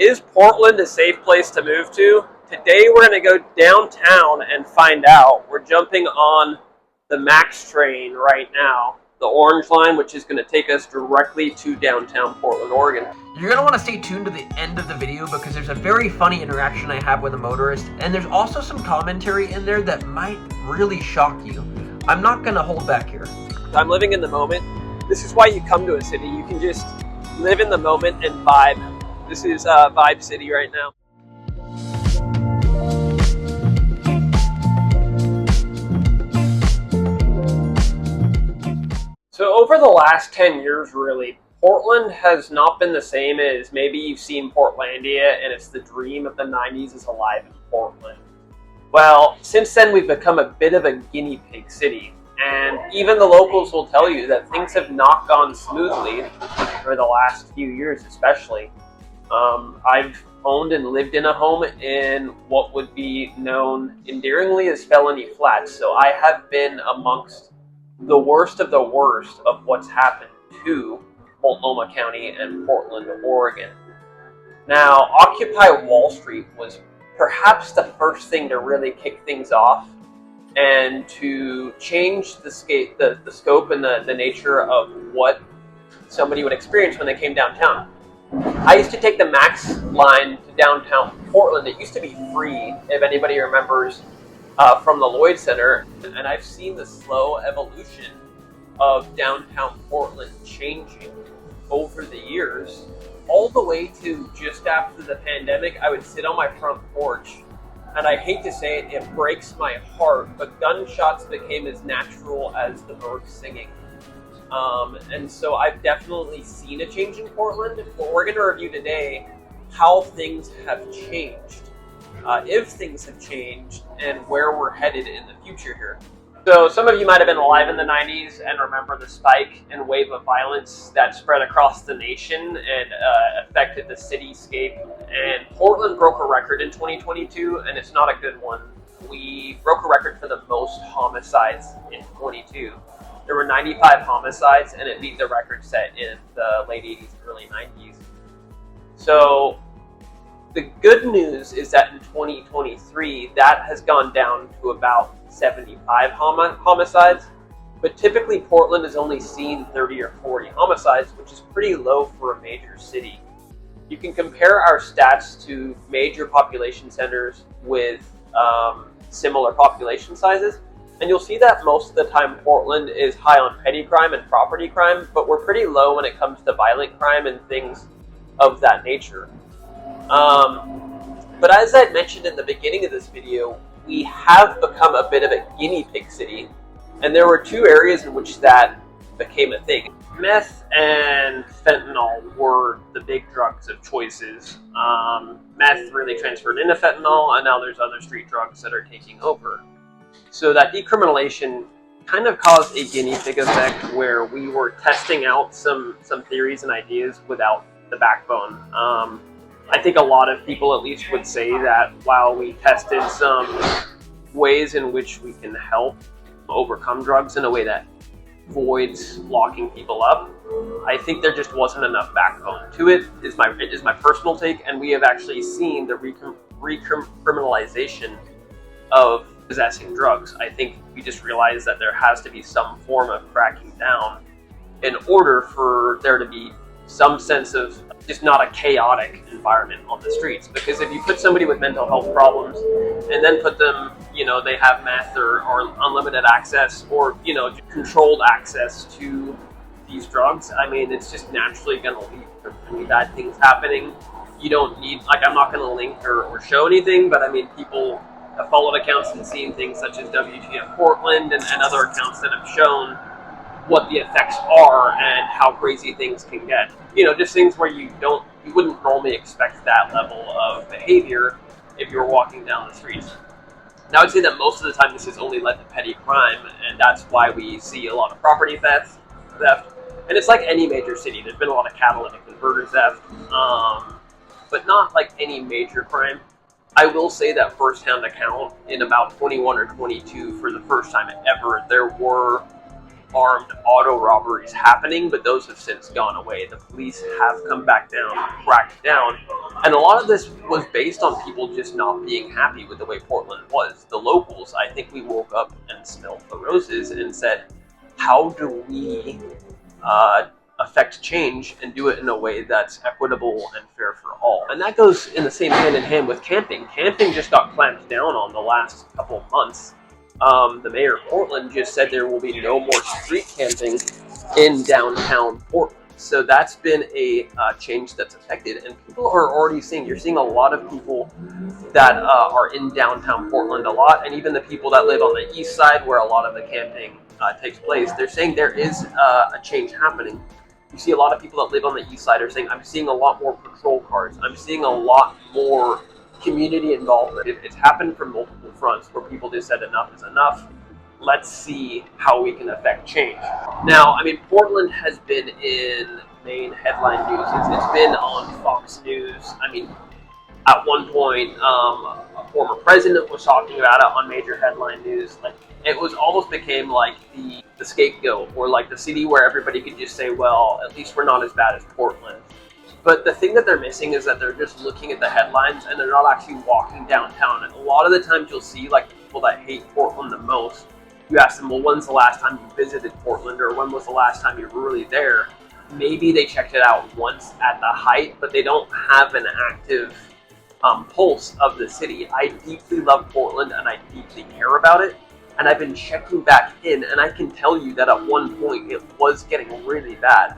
Is Portland a safe place to move to? Today we're going to go downtown and find out. We're jumping on the MAX train right now, the orange line, which is going to take us directly to downtown Portland, Oregon. You're going to want to stay tuned to the end of the video because there's a very funny interaction I have with a motorist, and there's also some commentary in there that might really shock you. I'm not going to hold back here. I'm living in the moment. This is why you come to a city. You can just live in the moment and vibe. This is Vibe City right now. So over the last 10 years, really, Portland has not been the same as maybe you've seen Portlandia and it's the dream of the 90s is alive in Portland. Well, since then we've become a bit of a guinea pig city, and even the locals will tell you that things have not gone smoothly for the last few years especially. I've owned and lived in a home in what would be known endearingly as felony flats, so I have been amongst the worst of what's happened to Multnomah County and Portland, Oregon. Now, Occupy Wall Street was perhaps the first thing to really kick things off and to change the scope and the nature of what somebody would experience when they came downtown. I used to take the MAX line to downtown Portland. It used to be free, if anybody remembers, from the Lloyd Center, and I've seen the slow evolution of downtown Portland changing over the years, all the way to just after the pandemic. I would sit on my front porch, and I hate to say it, it breaks my heart, but gunshots became as natural as the birds singing. And so I've definitely seen a change in Portland, but we're going to review today how things have changed, if things have changed, and where we're headed in the future here. So some of you might have been alive in the 90s and remember the spike and wave of violence that spread across the nation and affected the cityscape. And Portland broke a record in 2022, and it's not a good one. We broke a record for the most homicides in 22. There were 95 homicides, and it beat the record set in the late 80s, early 90s. So the good news is that in 2023, that has gone down to about 75 homicides, but typically Portland has only seen 30 or 40 homicides, which is pretty low for a major city. You can compare our stats to major population centers with similar population sizes, and you'll see that most of the time Portland is high on petty crime and property crime, but we're pretty low when it comes to violent crime and things of that nature. But as I mentioned in the beginning of this video, we have become a bit of a guinea pig city, and there were two areas in which that became a thing. Meth and fentanyl were the big drugs of choices. Meth really transferred into fentanyl, and now there's other street drugs that are taking over. So that decriminalization kind of caused a guinea pig effect where we were testing out some theories and ideas without the backbone. I think a lot of people at least would say that while we tested some ways in which we can help overcome drugs in a way that avoids locking people up, I think there just wasn't enough backbone to it, is my personal take, and we have actually seen the recriminalization of possessing drugs. I think we just realized that there has to be some form of cracking down in order for there to be some sense of just not a chaotic environment on the streets. Because if you put somebody with mental health problems and then put them, they have meth or unlimited access or, controlled access to these drugs, I mean, it's just naturally going to lead to really bad things happening. You don't need, I'm not going to link or show anything, but I mean, people have followed accounts and seen things such as WTF Portland and other accounts that have shown what the effects are and how crazy things can get. Just things where you wouldn't normally expect that level of behavior if you were walking down the streets. Now, I would say that most of the time this has only led to petty crime, and that's why we see a lot of property theft. And it's like any major city. There's been a lot of catalytic converter theft, but not like any major crime. I will say that first-hand account in about 21 or 22, for the first time ever, there were armed auto robberies happening, but those have since gone away. The police have come back down, cracked down, and a lot of this was based on people just not being happy with the way Portland was. The locals, I think we woke up and smelled the roses and said, how do we affect change and do it in a way that's equitable and fair for all? And that goes in the same hand in hand with camping. Camping just got clamped down on the last couple of months. The mayor of Portland just said there will be no more street camping in downtown Portland. So that's been a change that's affected, and people are already seeing, you're seeing a lot of people that are in downtown Portland a lot, and even the people that live on the east side where a lot of the camping takes place, they're saying there is a change happening. You see a lot of people that live on the east side are saying, I'm seeing a lot more patrol cars, I'm seeing a lot more community involvement. It's happened from multiple fronts where people just said enough is enough. Let's see how we can affect change. Now, I mean, Portland has been in main headline news. It's been on Fox News. I mean, at one point, a former president was talking about it on major headline news. Like, it was almost became like the scapegoat, or like the city where everybody could just say, well, at least we're not as bad as Portland. But the thing that they're missing is that they're just looking at the headlines and they're not actually walking downtown. And a lot of the times you'll see, like, the people that hate Portland the most, you ask them, well, when's the last time you visited Portland, or when was the last time you were really there? Maybe they checked it out once at the height, but they don't have an active pulse of the city. I deeply love Portland and I deeply care about it. And I've been checking back in, and I can tell you that at one point it was getting really bad.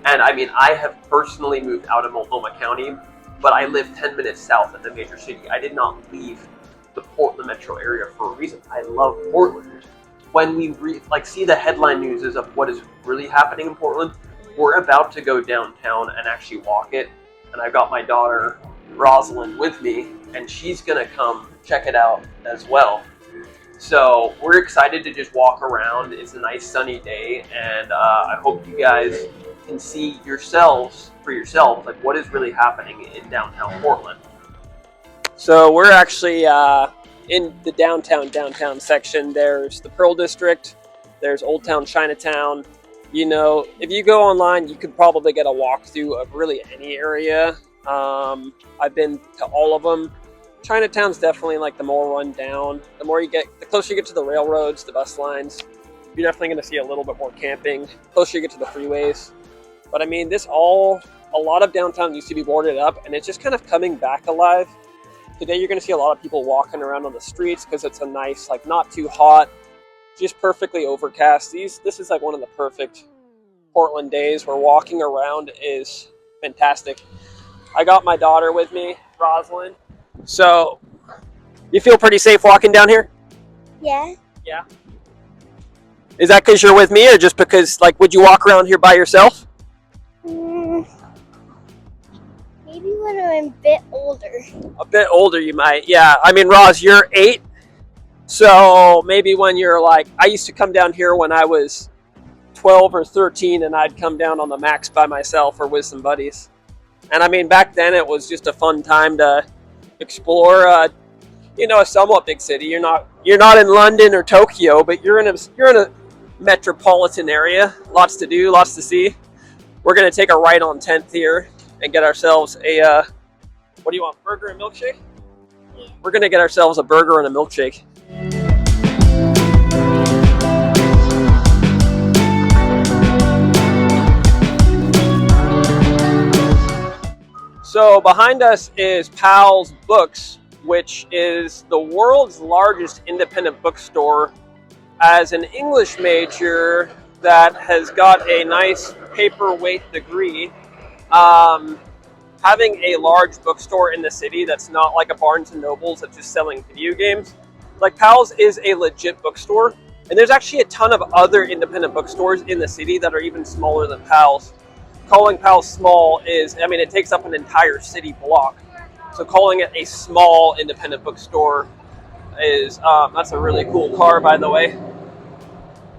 And I mean, I have personally moved out of Multnomah County, but I live 10 minutes south of the major city. I did not leave the Portland metro area for a reason. I love Portland. When we see the headline news of what is really happening in Portland, we're about to go downtown and actually walk it. And I've got my daughter, Rosalind, with me, and she's going to come check it out as well. So we're excited to just walk around. It's a nice sunny day, and I hope you guys can see yourselves for yourselves, like, what is really happening in downtown Portland. So we're actually in the downtown section. There's the Pearl District, there's Old Town Chinatown. You know, if you go online, you could probably get a walkthrough of really any area. I've been to all of them. Chinatown's definitely like the more run down. The closer you get to the railroads, the bus lines, you're definitely going to see a little bit more camping. The closer you get to the freeways. But I mean, a lot of downtown used to be boarded up, and it's just kind of coming back alive. Today you're going to see a lot of people walking around on the streets because it's a nice, like, not too hot, just perfectly overcast. This is like one of the perfect Portland days where walking around is fantastic. I got my daughter with me, Rosalind. So, you feel pretty safe walking down here? Yeah. Yeah. Is that because you're with me, or just because, like, would you walk around here by yourself? Maybe when I'm a bit older. A bit older, you might. Yeah. I mean, Roz, you're 8. So maybe when you're like, I used to come down here when I was 12 or 13, and I'd come down on the max by myself or with some buddies. And I mean, back then it was just a fun time to explore, a somewhat big city. You're not in London or Tokyo, but you're in a metropolitan area. Lots to do, lots to see. We're gonna take a right on 10th here and get ourselves a what do you want? Burger and milkshake? Yeah. We're gonna get ourselves a burger and a milkshake. So behind us is Powell's Books, which is the world's largest independent bookstore. As an English major that has got a nice paperweight degree, having a large bookstore in the city that's not like a Barnes & Noble's that's just selling video games, like Powell's is a legit bookstore. And there's actually a ton of other independent bookstores in the city that are even smaller than Powell's. Calling Powell's small it takes up an entire city block. So calling it a small independent bookstore is, that's a really cool car, by the way.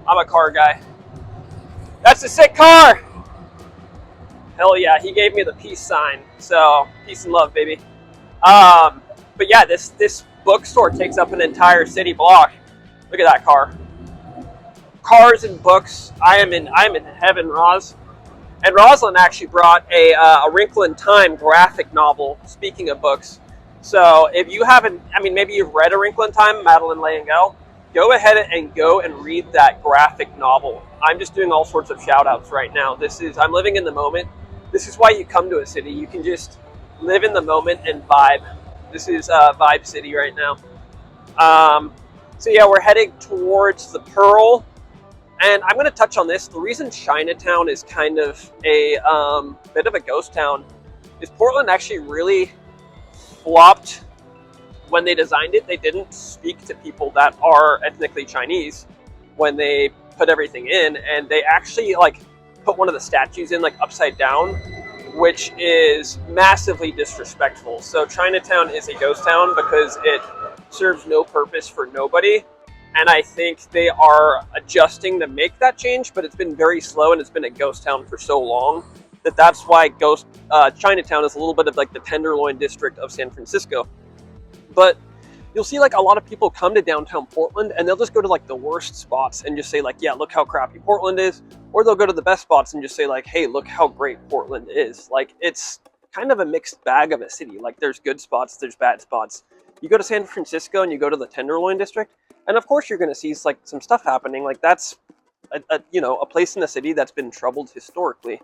I'm a car guy. That's a sick car! Hell yeah, he gave me the peace sign. So, peace and love, baby. But yeah, this bookstore takes up an entire city block. Look at that car. cars and books, I'm in heaven, Roz. And Rosalind actually brought a Wrinkle in Time graphic novel, speaking of books. So if you haven't, I mean, maybe you've read A Wrinkle in Time, Madeleine L'Engle, go ahead and go and read that graphic novel. I'm just doing all sorts of shout outs right now. I'm living in the moment. This is why you come to a city. You can just live in the moment and vibe. This is Vibe City right now. So yeah, we're heading towards the Pearl. And I'm going to touch on this. The reason Chinatown is kind of a bit of a ghost town is Portland actually really flopped when they designed it. They didn't speak to people that are ethnically Chinese when they put everything in, and they actually like put one of the statues in like upside down, which is massively disrespectful. So Chinatown is a ghost town because it serves no purpose for nobody. And I think they are adjusting to make that change, but it's been very slow, and it's been a ghost town for so long that's why Chinatown is a little bit of like the Tenderloin district of San Francisco. But you'll see like a lot of people come to downtown Portland and they'll just go to like the worst spots and just say like, yeah, look how crappy Portland is. Or they'll go to the best spots and just say like, hey, look how great Portland is. Like, it's kind of a mixed bag of a city. Like, there's good spots, there's bad spots. You go to San Francisco and you go to the Tenderloin district, and of course you're going to see like some stuff happening. Like, that's a place in the city that's been troubled historically.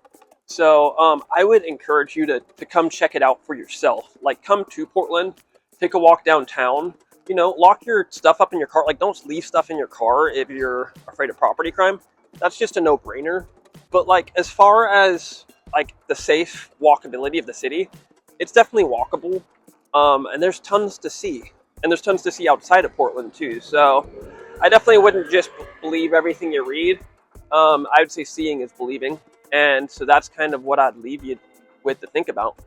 So I would encourage you to come check it out for yourself. Like, come to Portland, take a walk downtown, lock your stuff up in your car. Like, don't leave stuff in your car if you're afraid of property crime. That's just a no-brainer. But like, as far as like the safe walkability of the city, it's definitely walkable. And there's tons to see. And there's tons to see outside of Portland too. So I definitely wouldn't just believe everything you read. I would say seeing is believing. And so that's kind of what I'd leave you with to think about.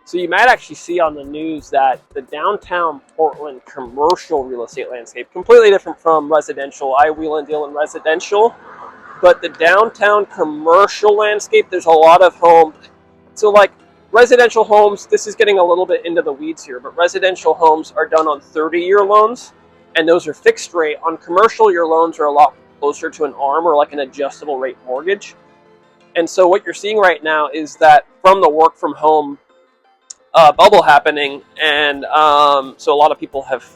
So you might actually see on the news that the downtown Portland commercial real estate landscape, completely different from residential. I wheel and deal in residential. But the downtown commercial landscape, there's a lot of homes. So like residential homes, this is getting a little bit into the weeds here, but residential homes are done on 30-year loans, and those are fixed rate. On commercial, your loans are a lot closer to an ARM or like an adjustable rate mortgage. And so what you're seeing right now is that from the work from home bubble happening, and so a lot of people have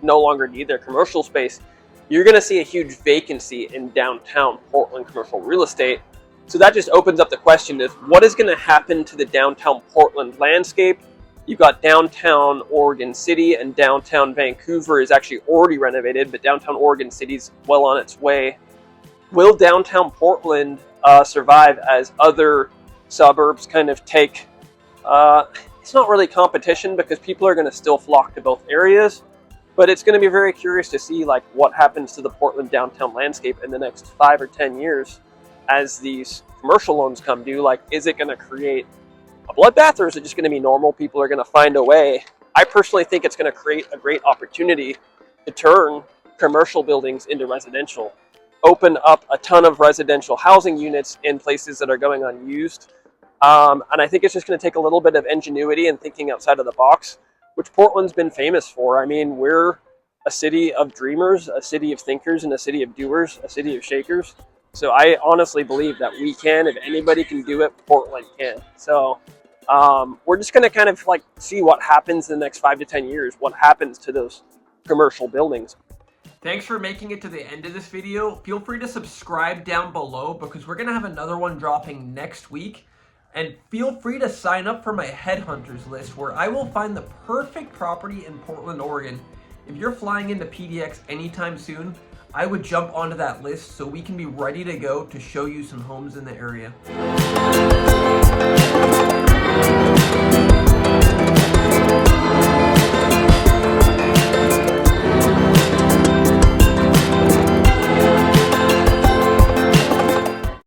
no longer need their commercial space, you're going to see a huge vacancy in downtown Portland commercial real estate. So that just opens up the question of what is going to happen to the downtown Portland landscape. You've got downtown Oregon City, and downtown Vancouver is actually already renovated, but downtown Oregon City is well on its way. Will downtown Portland survive as other suburbs kind of take... it's not really competition because people are going to still flock to both areas, but it's going to be very curious to see like what happens to the Portland downtown landscape in the next 5 or 10 years as these commercial loans come due. Like, is it going to create a bloodbath, or is it just going to be normal? People are going to find a way. I personally think it's going to create a great opportunity to turn commercial buildings into residential, open up a ton of residential housing units in places that are going unused. And I think it's just going to take a little bit of ingenuity and thinking outside of the box, which Portland's been famous for. I mean, we're a city of dreamers, a city of thinkers, and a city of doers, a city of shakers. So I honestly believe that we can. If anybody can do it, Portland can. So we're just going to kind of like see what happens in the next 5 to 10 years, what happens to those commercial buildings. Thanks for making it to the end of this video. Feel free to subscribe down below because we're going to have another one dropping next week. And feel free to sign up for my headhunters list where I will find the perfect property in Portland, Oregon. If you're flying into PDX anytime soon, I would jump onto that list so we can be ready to go to show you some homes in the area.